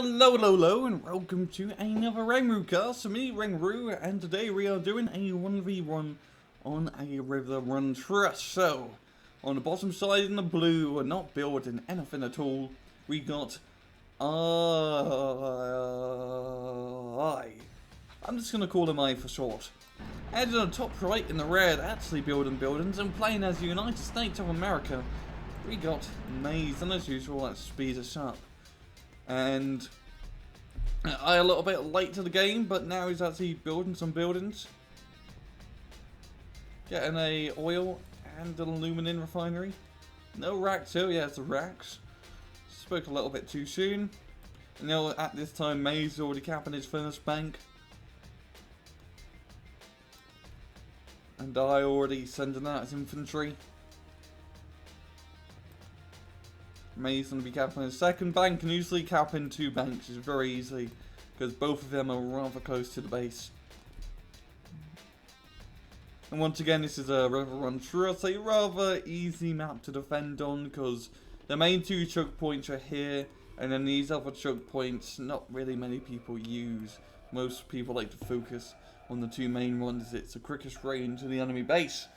Hello, and welcome to another RANGROO cast. So me, RANGROO, and today we are doing a 1v1 on a river run trust. So, on the bottom side in the blue, we're not building anything at all. We got I'm just going to call him I for short. And on the top right in the red, actually building buildings and playing as the United States of America, we got Maze, and as usual, let's speed us up. And I a little bit late to the game, but now he's actually building some buildings. Getting a oil and an aluminum refinery. No racks here, yeah, it's the racks. Spoke a little bit too soon. You know, at this time, Maze is already capping his first bank. And I already sending out his infantry. Maze going to be capping his second bank, and usually capping two banks is very easy because both of them are rather close to the base. And once again, this is a river run trust, a rather easy map to defend on because the main two choke points are here, and then these other choke points not really many people use. Most people like to focus on the two main ones. It's the quickest way into the enemy base.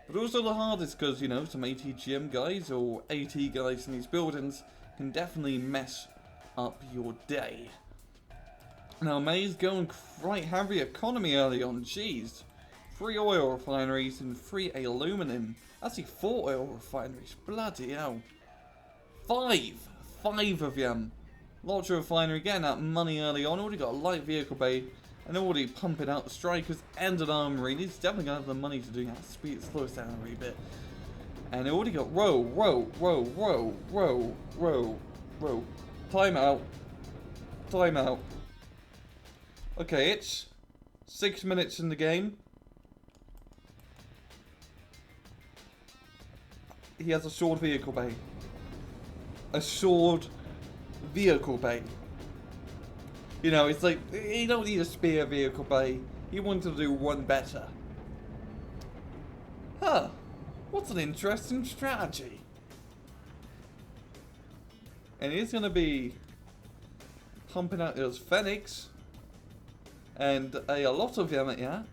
But also the hardest because, you know, some ATGM guys or AT guys in these buildings can definitely mess up your day. Now, Maze going quite heavy economy early on, jeez. 3 oil refineries and 3 aluminum. Actually 4 oil refineries, bloody hell. 5 of them. Large refinery getting that money early on, already got a light vehicle bay. And already pumping out the strikers and an armory. He's definitely going to have the money to do that. Speed slows down a wee bit. And they already got whoa. Time out. Okay, it's 6 minutes in the game. He has a sword vehicle bay. A sword vehicle bay. You know, it's like, you don't need a spear vehicle bay. You want to do one better. Huh. What's an interesting strategy. And he's going to be pumping out those Fennicks. And a lot of them, yeah.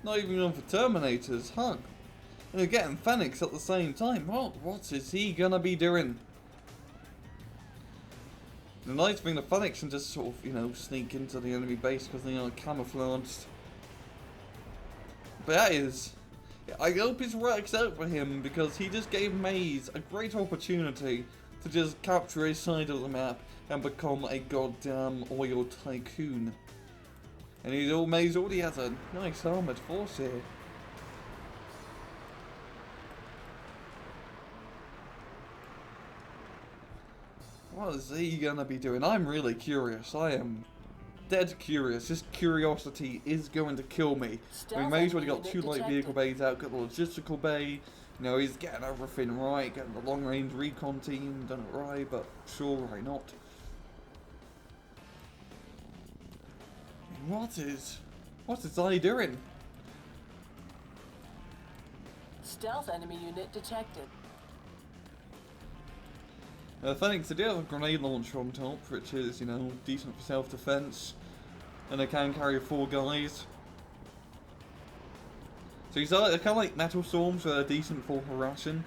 Not even going for Terminators, huh? And they're getting Fennicks at the same time. What is he going to be doing? The nice thing, the Fenick can just sort of, you know, sneak into the enemy base because they are camouflaged. But that is, I hope it works out for him because he just gave Maze a great opportunity to just capture his side of the map and become a goddamn oil tycoon. And Maze already has a nice armoured force here. What is he gonna be doing? I'm really curious. I am dead curious. This curiosity is going to kill me. I mean, May's already got 2 light vehicle bays out, got the logistical bay. You know, he's getting everything right, getting the long range recon team, done it right, but sure, why not? What is I doing? Stealth enemy unit detected. Thanks, they do have a grenade launcher on top, which is, you know, decent for self-defense. And they can carry 4 guys. So these are kind of like metal storms that are decent for harassing.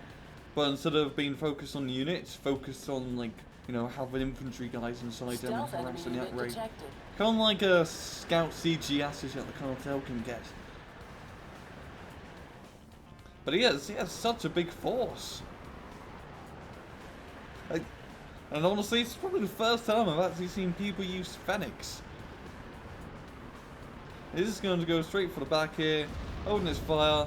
But instead of being focused on units, focused on, like, you know, having infantry guys inside them and harassing that way. Kind of like a scout CGSs that the cartel can get. But he has such a big force. And honestly, it's probably the first time I've actually seen people use Fennicks. He's just going to go straight for the back here, holding his fire,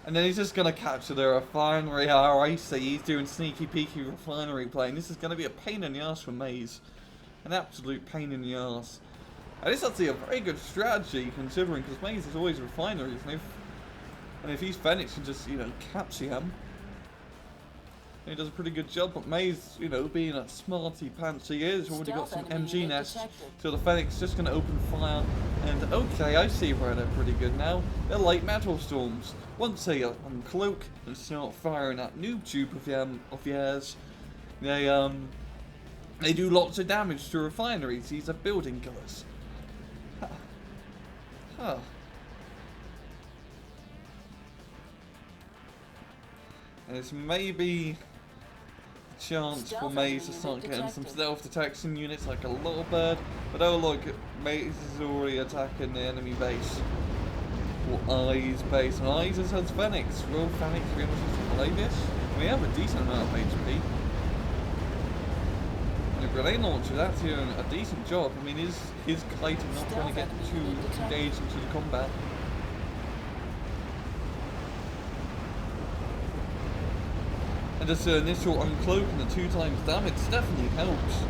and then he's just going to capture the refinery. Oh, I see, he's doing sneaky peeky refinery playing. This is going to be a pain in the ass for Maze. An absolute pain in the ass. And it's actually a very good strategy considering, because Maze is always refineries, and if these Fennicks can just, you know, capture him. He does a pretty good job, but Maze, you know, being a smarty pants he is, already got some MG nests, so the Fenick's just going to open fire, and okay, I see where they're pretty good now. They're light metal storms. Once they uncloak and start firing that noob tube of theirs, They do lots of damage to refineries. These are building killers. Huh. And it's maybe a chance for Maze to start getting some stealth detection units like a little bird. But oh look, Maze is already attacking the enemy base. Or Eyes base. And Eyes has Fenick. Will Fenick be able to play this? We have a decent amount of HP. And a grenade launcher, that's doing a decent job. I mean, his kite is not going to get too engaged into the combat. And just the initial uncloak and the 2 times damage definitely helps.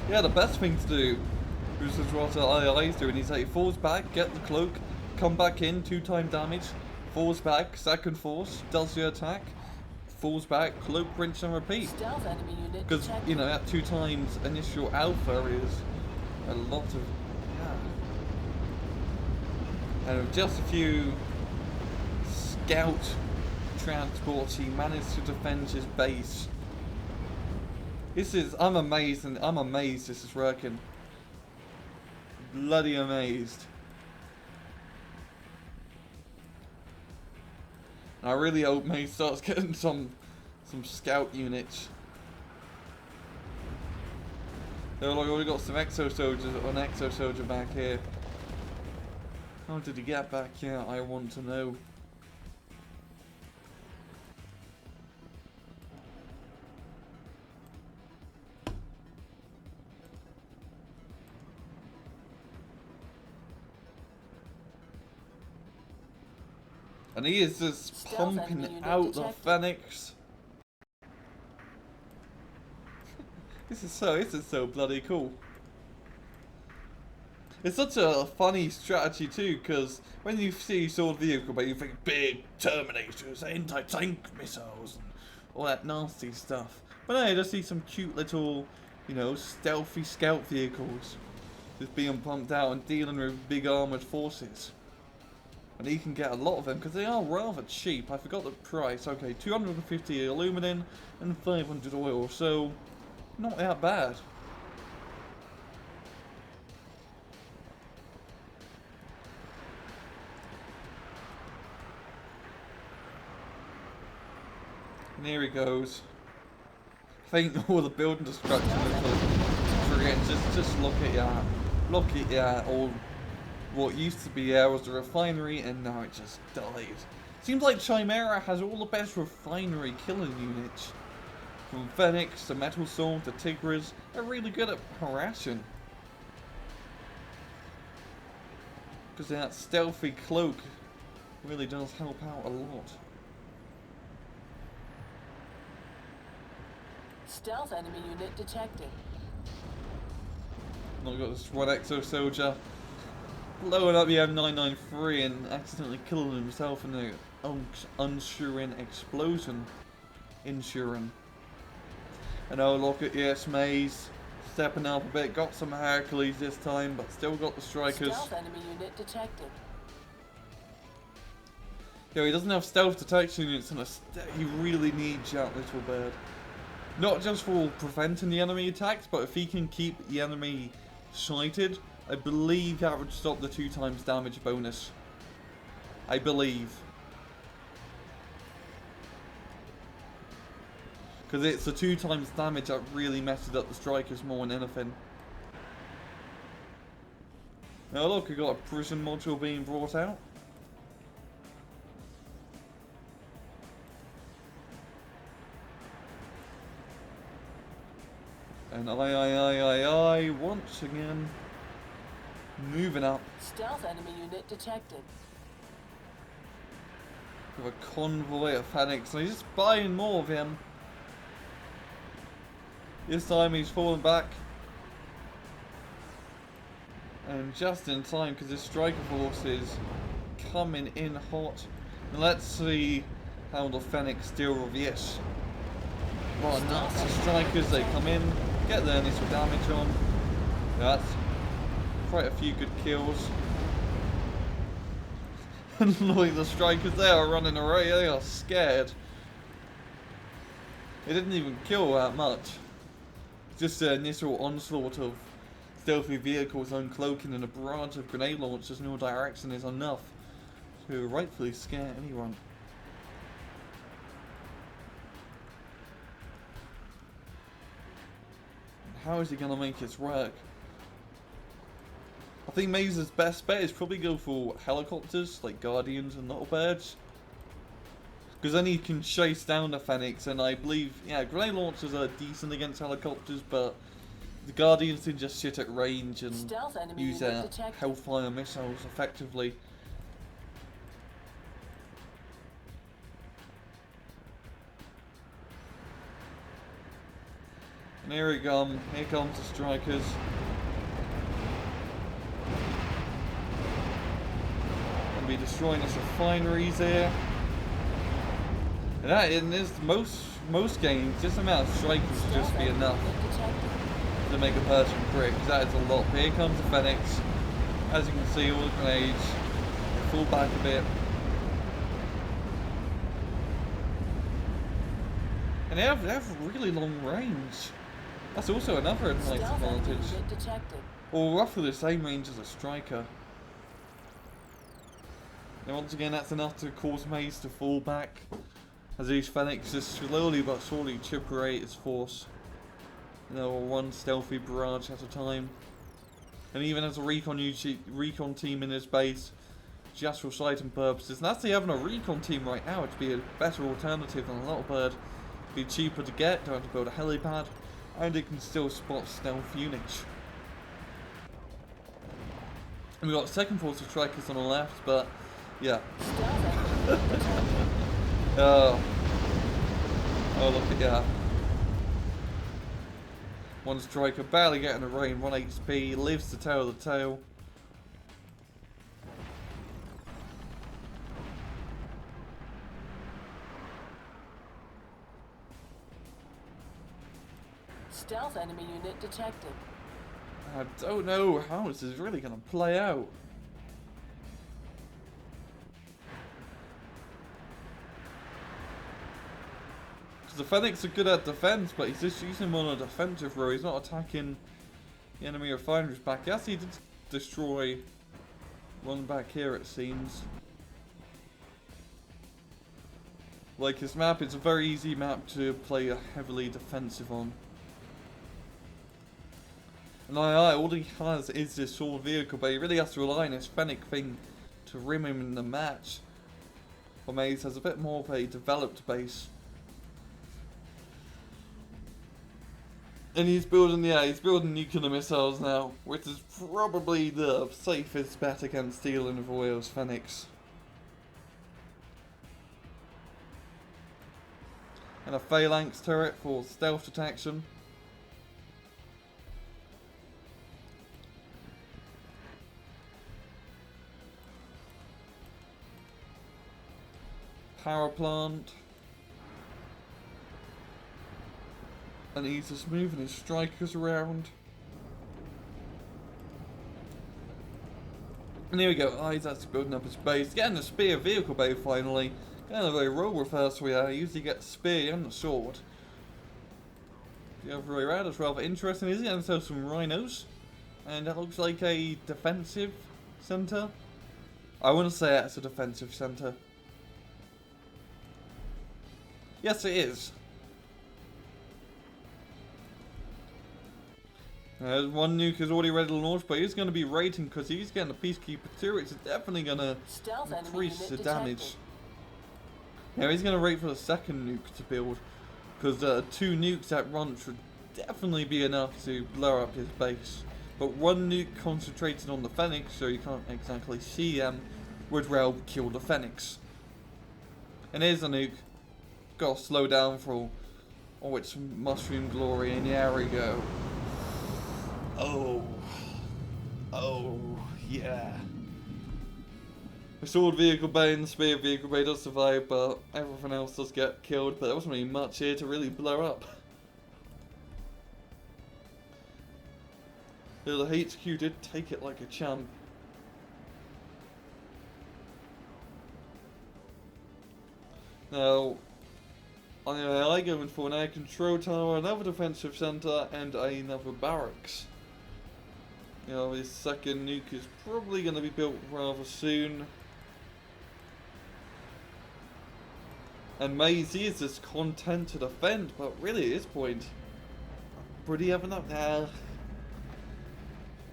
Yeah, the best thing to do is what II's doing. He's like, he falls back, get the cloak, come back in, 2 times damage, falls back, second force, does the attack, falls back, cloak, rinse and repeat. Because, you know, that 2 times initial alpha is a lot of... And with just a few scout transports, he managed to defend his base. I'm amazed this is working. Bloody amazed. And I really hope Maze starts getting some scout units. Oh look, I've already got some exo soldiers, an exo soldier back here. How did he get back here? I want to know. And he is just pumping out the Fenics. This is so bloody cool. It's such a funny strategy too, because when you see sword vehicle, but you think big Terminators, anti-tank missiles, and all that nasty stuff. But no, you just see some cute little, you know, stealthy scout vehicles just being pumped out and dealing with big armored forces. And you can get a lot of them because they are rather cheap. I forgot the price. Okay, 250 aluminum and 500 oil, so not that bad. And here he goes. I think all the building destruction is just look at that. Look at that. All what used to be there was the refinery and now it just died. Seems like Chimera has all the best refinery killing units. From Fenick to Metal Sword to Tigris, they're really good at harassing. Because that stealthy cloak really does help out a lot. Stealth enemy unit detected. I've got this one exo soldier blowing up the M993 and accidentally killing himself in the unsuring explosion. Insuring. And oh look at Maze stepping up a bit, got some Hercules this time, but still got the strikers. Stealth enemy unit detected. Yeah, he doesn't have stealth detection units, and he really needs that little bird. Not just for preventing the enemy attacks, but if he can keep the enemy sighted, I believe that would stop the 2 times damage bonus. I believe. Because it's the 2 times damage that really messes up the strikers more than anything. Now look, we got a prison module being brought out. And I, once again, moving up. Stealth enemy unit detected. With a convoy of Fenick, so he's just buying more of him. This time he's falling back. And just in time, because his striker force is coming in hot. And let's see how the Fenics deal with this. Right, Nazi strikers, they come in, get their initial damage on. That's quite a few good kills. And like the strikers there are running away, they are scared. It didn't even kill that much. Just an initial onslaught of stealthy vehicles uncloaking and a barrage of grenade launchers in all directions is enough to rightfully scare anyone. How is he going to make this work? I think Maze's best bet is probably go for helicopters, like Guardians and Little Birds. Because then he can chase down the Fenick, and I believe, yeah, grenade launchers are decent against helicopters, but the Guardians can just sit at range and use their Hellfire missiles effectively. And here comes the strikers. Gonna be destroying his refineries here. And that in this most games, just the amount of strikers should just be enough to make a person crit, because that is a lot. But here comes the Fenick. As you can see, all the grenades. They fall back a bit. And they have really long range. That's also another nice advantage. Or roughly the same range as a striker. And once again, that's enough to cause Maze to fall back, as these Fenix just slowly but surely chip away his force. You know, one stealthy barrage at a time. And even as a recon team in his base, just for sighting purposes. And actually having a recon team right now would be a better alternative than a Little Bird. Be cheaper to get, don't have to build a helipad, and it can still spot stealth units. And we've got second force of strikers on the left, but yeah. Oh, look at that. One striker barely getting a rain, 1 HP, lives to tell the tale. Stealth enemy unit detected. I don't know how this is really going to play out. Because the Fenix are good at defense, but he's just using them on a defensive row. He's not attacking the enemy refineries back. Yes, he did destroy one back here, it seems. Like, his map is a very easy map to play a heavily defensive on. And all he has is this sort of vehicle, but he really has to rely on his Fenick thing to rim him in the match. But Maze has a bit more of a developed base. And he's building nuclear missiles now, which is probably the safest bet against stealing of Royal's Fenix. And a phalanx turret for stealth detection. Power plant. And he's just moving his strikers around. And here we go. Oh, he's actually building up his base. Getting the spear vehicle bay finally. Kind of a role reverse we are. He usually gets spear and the sword. The other way around is rather interesting. He's going to sell some rhinos. And that looks like a defensive center. I want to say that's a defensive center. Yes, it is. One nuke is already ready to launch, but he's going to be rating because he's getting a Peacekeeper turret. It's definitely going to increase the damage. Yeah, he's going to wait for the second nuke to build, because 2 nukes at once would definitely be enough to blow up his base. But 1 nuke concentrated on the Fenix, so you can't exactly see them, would well kill the Fenix. And here's a nuke. Gotta slow down for all its mushroom glory, and yeah, we go. Oh, yeah. The sword vehicle bay and the spear vehicle bay does survive, but everything else does get killed, but there wasn't really much here to really blow up. The HQ did take it like a champ. Now, on the AI going for an air control tower, another defensive centre, and another barracks. You know, his second nuke is probably going to be built rather soon. And Maisie is just content to defend, but really at this point, would he have enough? Nah.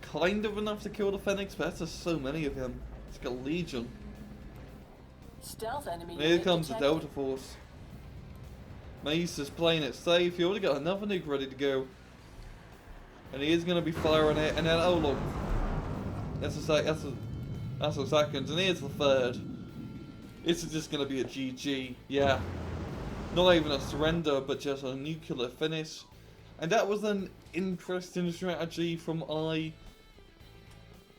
Kind of enough to kill the Fenick, but there's so many of him. It's like a legion. Stealth enemy Here unit comes the detected. Delta Force. Mace is playing it safe. He already got another nuke ready to go. And he is going to be firing it. And then, oh look. That's a second. And here's the third. This is just going to be a GG. Yeah. Not even a surrender, but just a nuclear finish. And that was an interesting strategy from I.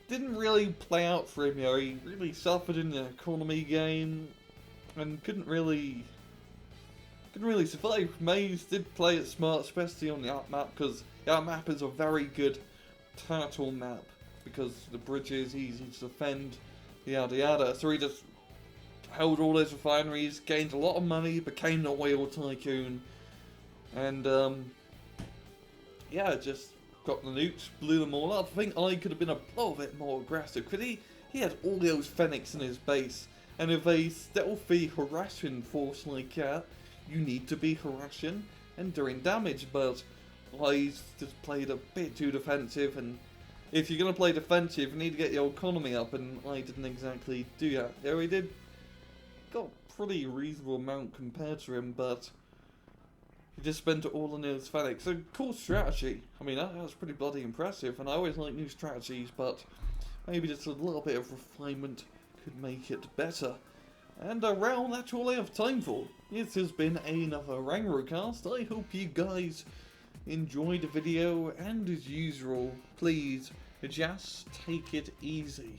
Didn't really play out for him, you know. He really suffered in the economy game. And couldn't really survive. Maze did play it smart, especially on the art map, because the art map is a very good turtle map, because the bridge is easy to defend, yada yada. So he just held all those refineries, gained a lot of money, became the oil tycoon, and yeah, just got the nukes, blew them all up. I think I could have been a little bit more aggressive, because he had all those Fennicks in his base, and if a stealthy harassing force like that, you need to be harassing and doing damage, but I just played a bit too defensive, and if you're going to play defensive, you need to get your economy up, and I didn't exactly do that. Though he did got a pretty reasonable amount compared to him, but he just spent it all on his Fenick. So, cool strategy. I mean, that was pretty bloody impressive, and I always like new strategies, but maybe just a little bit of refinement could make it better. And around that's all I have time for. This has been another RANGROO cast. I hope you guys enjoyed the video, and as usual, please just take it easy.